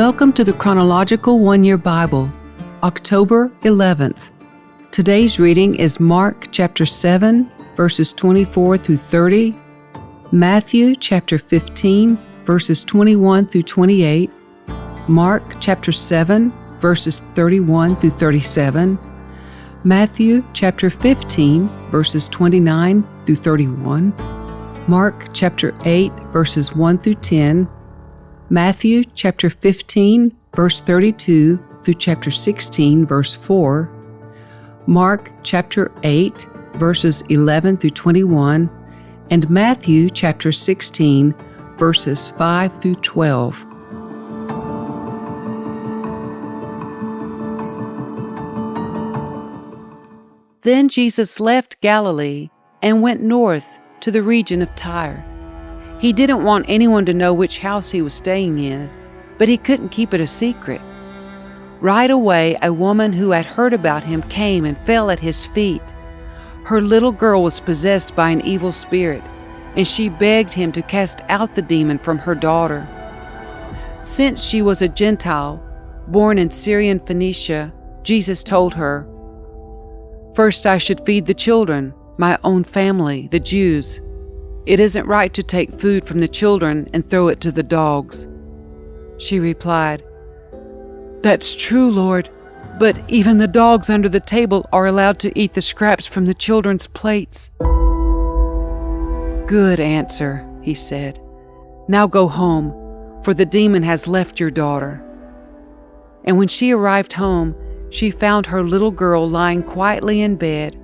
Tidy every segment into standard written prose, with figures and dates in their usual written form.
Welcome to the Chronological One-Year Bible, October 11th. Today's reading is Mark chapter 7, verses 24 through 30, Matthew chapter 15, verses 21 through 28, Mark chapter 7, verses 31 through 37, Matthew chapter 15, verses 29 through 31, Mark chapter 8, verses 1 through 10, Matthew chapter 15, verse 32 through chapter 16, verse 4, Mark chapter 8, verses 11 through 21, and Matthew chapter 16, verses 5 through 12. Then Jesus left Galilee and went north to the region of Tyre. He didn't want anyone to know which house he was staying in, but he couldn't keep it a secret. Right away, a woman who had heard about him came and fell at his feet. Her little girl was possessed by an evil spirit, and she begged him to cast out the demon from her daughter. Since she was a Gentile, born in Syrian Phoenicia, Jesus told her, "First I should feed the children, my own family, the Jews. It isn't right to take food from the children and throw it to the dogs." She replied, "That's true, Lord, but even the dogs under the table are allowed to eat the scraps from the children's plates." "Good answer," he said. "Now go home, for the demon has left your daughter." And when she arrived home, she found her little girl lying quietly in bed,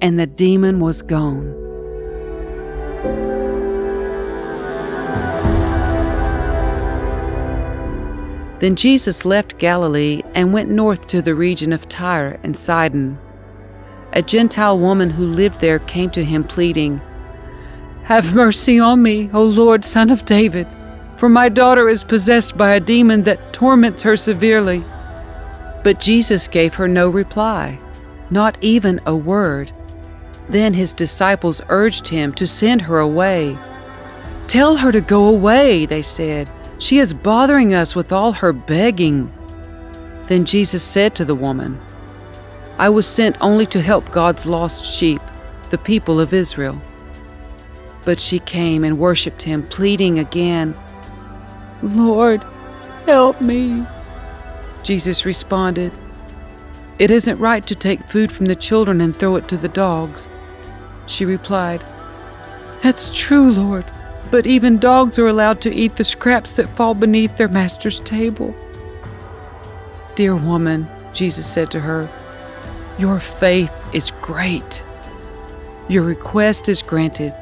and the demon was gone. Then Jesus left Galilee and went north to the region of Tyre and Sidon. A Gentile woman who lived there came to him pleading, "Have mercy on me, O Lord, Son of David, for my daughter is possessed by a demon that torments her severely." But Jesus gave her no reply, not even a word. Then his disciples urged him to send her away. "Tell her to go away," they said. "She is bothering us with all her begging." Then Jesus said to the woman, "I was sent only to help God's lost sheep, the people of Israel." But she came and worshipped him, pleading again, "Lord, help me." Jesus responded, "It isn't right to take food from the children and throw it to the dogs." She replied, "That's true, Lord, but even dogs are allowed to eat the scraps that fall beneath their master's table." "Dear woman," Jesus said to her, "your faith is great. Your request is granted."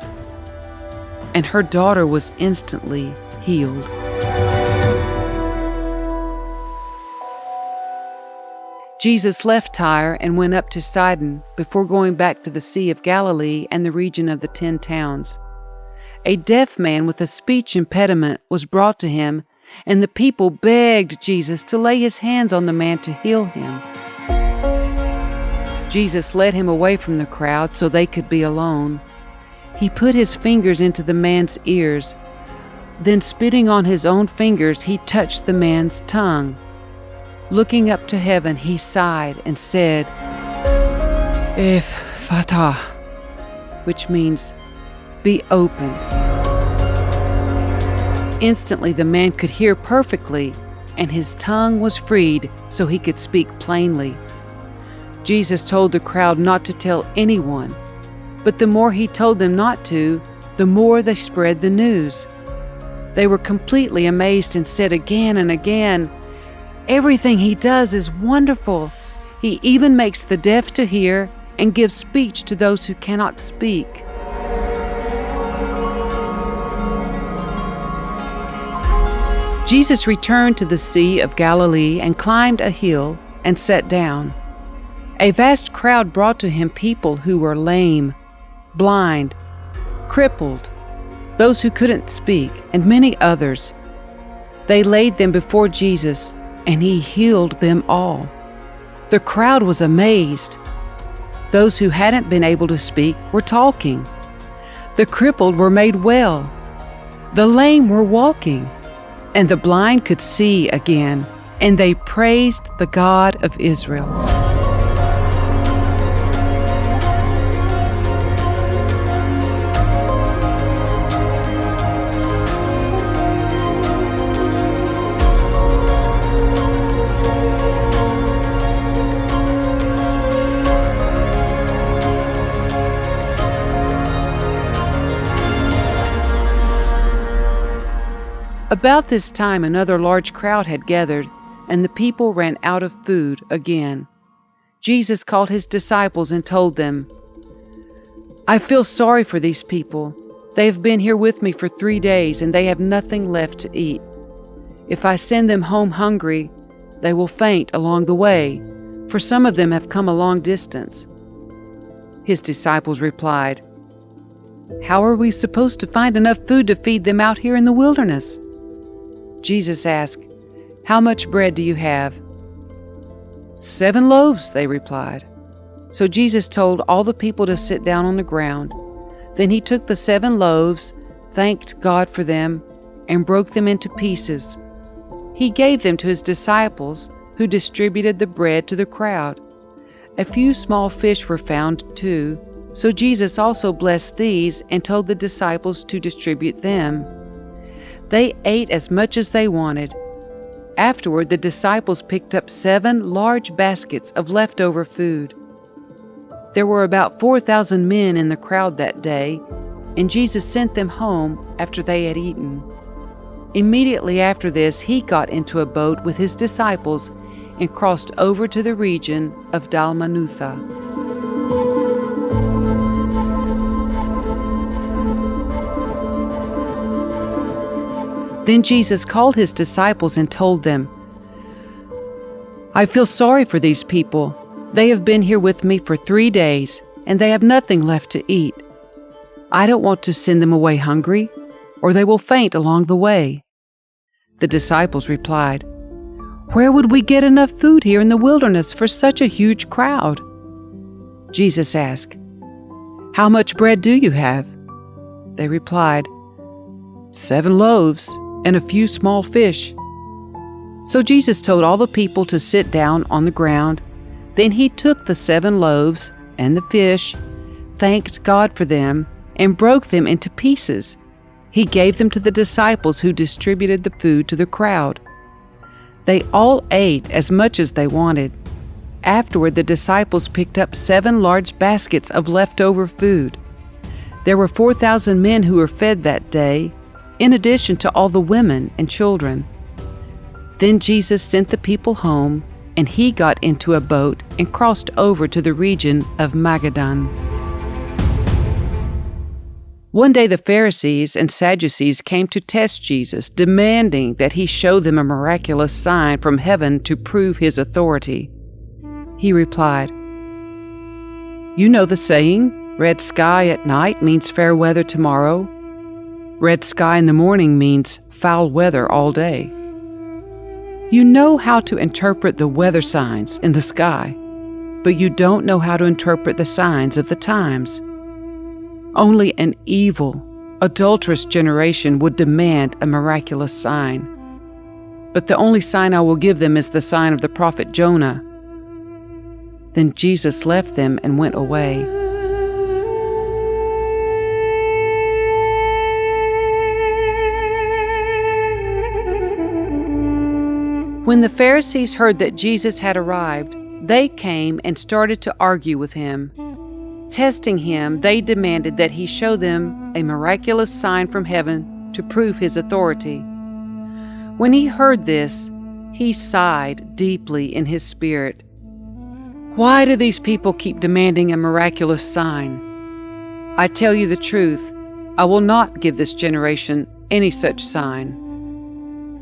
And her daughter was instantly healed. Jesus left Tyre and went up to Sidon before going back to the Sea of Galilee and the region of the 10 towns. A deaf man with a speech impediment was brought to him, and the people begged Jesus to lay his hands on the man to heal him. Jesus led him away from the crowd so they could be alone. He put his fingers into the man's ears. Then, spitting on his own fingers, he touched the man's tongue. Looking up to heaven, he sighed and said, "Ephphatha," which means, "Be opened." Instantly the man could hear perfectly, and his tongue was freed so he could speak plainly. Jesus told the crowd not to tell anyone, but the more he told them not to, the more they spread the news. They were completely amazed and said again and again, "Everything he does is wonderful. He even makes the deaf to hear and gives speech to those who cannot speak." Jesus returned to the Sea of Galilee and climbed a hill and sat down. A vast crowd brought to him people who were lame, blind, crippled, those who couldn't speak, and many others. They laid them before Jesus, and he healed them all. The crowd was amazed. Those who hadn't been able to speak were talking. The crippled were made well. The lame were walking. and the blind could see again, and they praised the God of Israel. About this time another large crowd had gathered, and the people ran out of food again. Jesus called his disciples and told them, "I feel sorry for these people. They have been here with me for 3 days, and they have nothing left to eat. If I send them home hungry, they will faint along the way, for some of them have come a long distance." His disciples replied, "How are we supposed to find enough food to feed them out here in the wilderness?" Jesus asked, "How much bread do you have?" 7 loaves, they replied. So Jesus told all the people to sit down on the ground. Then he took the 7 loaves, thanked God for them, and broke them into pieces. He gave them to his disciples, who distributed the bread to the crowd. A few small fish were found too, so Jesus also blessed these and told the disciples to distribute them. They ate as much as they wanted. Afterward, the disciples picked up 7 large baskets of leftover food. There were about 4,000 men in the crowd that day, and Jesus sent them home after they had eaten. Immediately after this, he got into a boat with his disciples and crossed over to the region of Dalmanutha. Then Jesus called his disciples and told them, "I feel sorry for these people. They have been here with me for 3 days, and they have nothing left to eat. I don't want to send them away hungry, or they will faint along the way." The disciples replied, "Where would we get enough food here in the wilderness for such a huge crowd?" Jesus asked, "How much bread do you have?" They replied, 7 loaves and a few small fish. So Jesus told all the people to sit down on the ground. Then he took the 7 loaves and the fish, thanked God for them, and broke them into pieces. He gave them to the disciples, who distributed the food to the crowd. They all ate as much as they wanted. Afterward, the disciples picked up 7 large baskets of leftover food. There were 4,000 men who were fed that day, in addition to all the women and children. Then Jesus sent the people home, and he got into a boat and crossed over to the region of Magadan. One day the Pharisees and Sadducees came to test Jesus, demanding that he show them a miraculous sign from heaven to prove his authority. He replied, "You know the saying, red sky at night means fair weather tomorrow. Red sky in the morning means foul weather all day. You know how to interpret the weather signs in the sky, but you don't know how to interpret the signs of the times. Only an evil, adulterous generation would demand a miraculous sign. But the only sign I will give them is the sign of the prophet Jonah." Then Jesus left them and went away. When the Pharisees heard that Jesus had arrived, they came and started to argue with him. Testing him, they demanded that he show them a miraculous sign from heaven to prove his authority. When he heard this, he sighed deeply in his spirit. "Why do these people keep demanding a miraculous sign? I tell you the truth, I will not give this generation any such sign."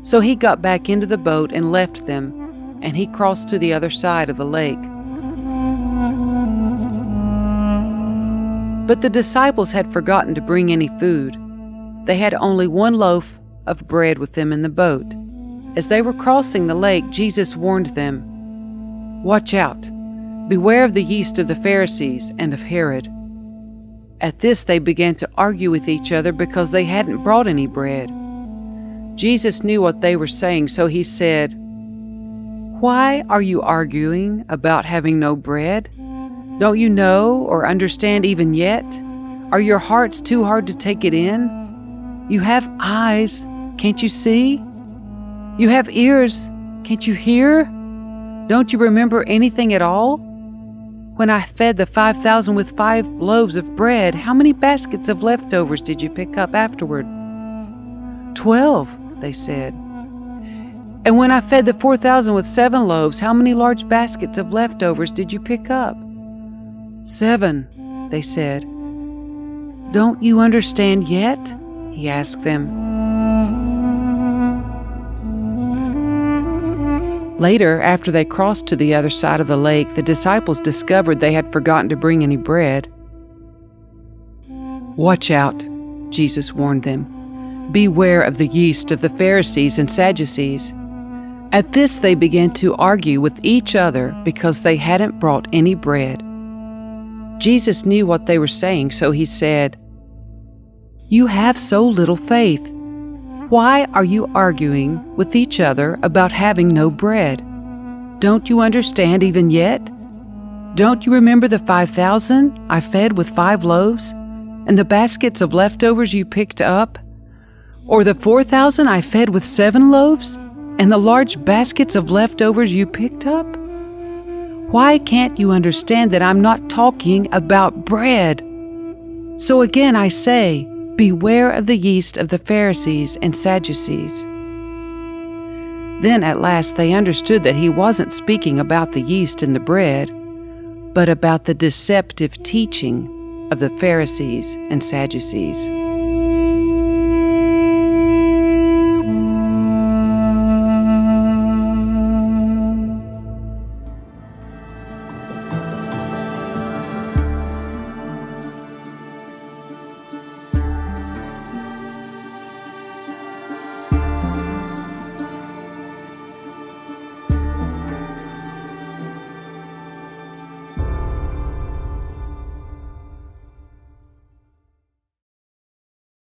So he got back into the boat and left them, and he crossed to the other side of the lake. But the disciples had forgotten to bring any food. They had only 1 loaf of bread with them in the boat. As they were crossing the lake, Jesus warned them, "Watch out! Beware of the yeast of the Pharisees and of Herod." At this they began to argue with each other because they hadn't brought any bread. Jesus knew what they were saying, so he said, "Why are you arguing about having no bread? Don't you know or understand even yet? Are your hearts too hard to take it in? You have eyes, can't you see? You have ears, can't you hear? Don't you remember anything at all? When I fed the 5,000 with 5 loaves of bread, how many baskets of leftovers did you pick up afterward?" 12, they said. "And when I fed the 4,000 with 7 loaves, how many large baskets of leftovers did you pick up?" 7, they said. "Don't you understand yet?" he asked them. Later, after they crossed to the other side of the lake, the disciples discovered they had forgotten to bring any bread. "Watch out," Jesus warned them. "Beware of the yeast of the Pharisees and Sadducees." At this they began to argue with each other because they hadn't brought any bread. Jesus knew what they were saying, so he said, "You have so little faith. Why are you arguing with each other about having no bread? Don't you understand even yet? Don't you remember the 5,000 I fed with 5 loaves, and the baskets of leftovers you picked up? Or the 4,000 I fed with 7 loaves, and the large baskets of leftovers you picked up? Why can't you understand that I'm not talking about bread? So again I say, beware of the yeast of the Pharisees and Sadducees." Then at last they understood that he wasn't speaking about the yeast in the bread, but about the deceptive teaching of the Pharisees and Sadducees.